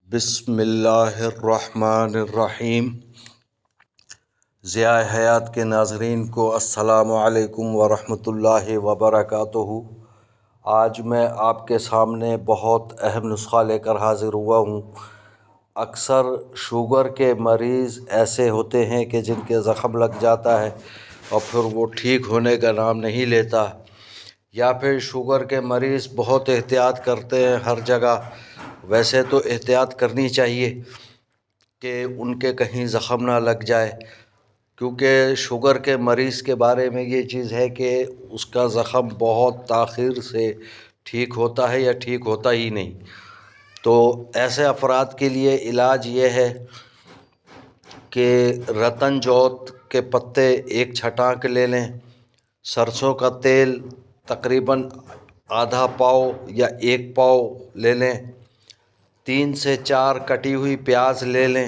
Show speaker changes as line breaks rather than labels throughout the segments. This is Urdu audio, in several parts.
بسم اللہ الرحمن الرحیم۔ ضیاء حیات کے ناظرین کو السلام علیکم ورحمۃ اللہ وبرکاتہ۔ آج میں آپ کے سامنے بہت اہم نسخہ لے کر حاضر ہوا ہوں۔ اکثر شوگر کے مریض ایسے ہوتے ہیں کہ جن کے زخم لگ جاتا ہے اور پھر وہ ٹھیک ہونے کا نام نہیں لیتا، یا پھر شوگر کے مریض بہت احتیاط کرتے ہیں ہر جگہ۔ ویسے تو احتیاط کرنی چاہیے کہ ان کے کہیں زخم نہ لگ جائے، کیونکہ شوگر کے مریض کے بارے میں یہ چیز ہے کہ اس کا زخم بہت تاخیر سے ٹھیک ہوتا ہے یا ٹھیک ہوتا ہی نہیں۔ تو ایسے افراد کے لیے علاج یہ ہے کہ رتن جوت کے پتے ایک چھٹانک لے لیں، سرسوں کا تیل تقریباً آدھا پاؤ یا ایک پاؤ لے لیں، 3 سے 4 کٹی ہوئی پیاز لے لیں،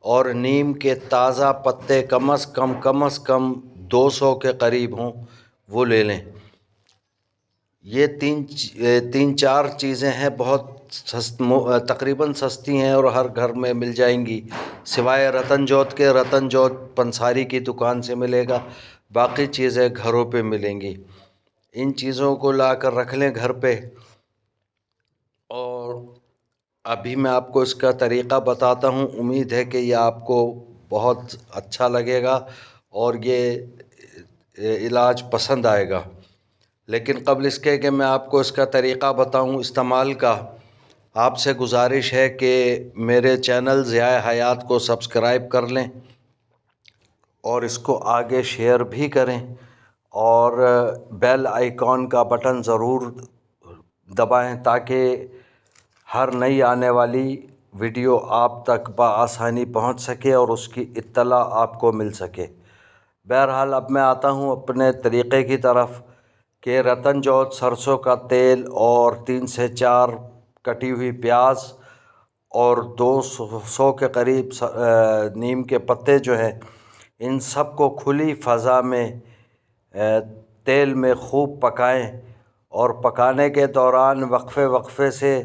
اور نیم کے تازہ پتے کم از کم 200 کے قریب ہوں وہ لے لیں۔ یہ تین چار چیزیں ہیں، بہت تقریباً سستی ہیں اور ہر گھر میں مل جائیں گی، سوائے رتن جوت کے۔ رتن جوت پنساری کی دکان سے ملے گا، باقی چیزیں گھروں پہ ملیں گی۔ ان چیزوں کو لا کر رکھ لیں گھر پہ، اور ابھی میں آپ کو اس کا طریقہ بتاتا ہوں۔ امید ہے کہ یہ آپ کو بہت اچھا لگے گا اور یہ علاج پسند آئے گا۔ لیکن قبل اس کے کہ میں آپ کو اس کا طریقہ بتاؤں استعمال کا، آپ سے گزارش ہے کہ میرے چینل ضیاء حیات کو سبسکرائب کر لیں اور اس کو آگے شیئر بھی کریں، اور بیل آئیکن کا بٹن ضرور دبائیں تاکہ ہر نئی آنے والی ویڈیو آپ تک بآسانی پہنچ سکے اور اس کی اطلاع آپ کو مل سکے۔ بہرحال اب میں آتا ہوں اپنے طریقے کی طرف کہ رتن جوت، سرسوں کا تیل اور 3 سے 4 کٹی ہوئی پیاز اور 200 کے قریب نیم کے پتے جو ہیں، ان سب کو کھلی فضا میں تیل میں خوب پکائیں، اور پکانے کے دوران وقفے سے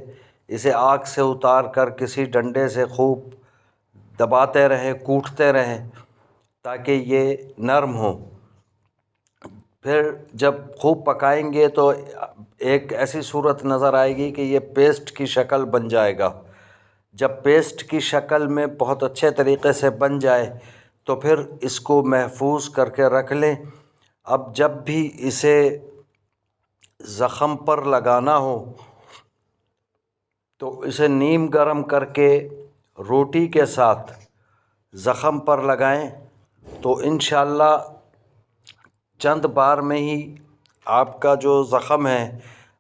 اسے آگ سے اتار کر کسی ڈنڈے سے خوب دباتے رہیں، کوٹتے رہیں تاکہ یہ نرم ہو۔ پھر جب خوب پکائیں گے تو ایک ایسی صورت نظر آئے گی کہ یہ پیسٹ کی شکل بن جائے گا۔ جب پیسٹ کی شکل میں بہت اچھے طریقے سے بن جائے تو پھر اس کو محفوظ کر کے رکھ لیں۔ اب جب بھی اسے زخم پر لگانا ہو تو اسے نیم گرم کر کے روٹی کے ساتھ زخم پر لگائیں، تو انشاءاللہ چند بار میں ہی آپ کا جو زخم ہے،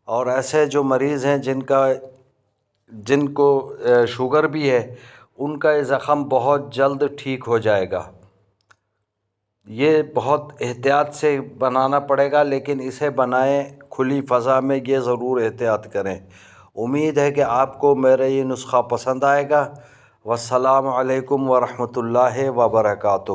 اور ایسے جو مریض ہیں جن کو شوگر بھی ہے، ان کا یہ زخم بہت جلد ٹھیک ہو جائے گا۔ یہ بہت احتیاط سے بنانا پڑے گا، لیکن اسے بنائیں کھلی فضا میں، یہ ضرور احتیاط کریں۔ امید ہے کہ آپ کو میرا یہ نسخہ پسند آئے گا۔ والسلام علیکم ورحمۃ اللہ وبرکاتہ۔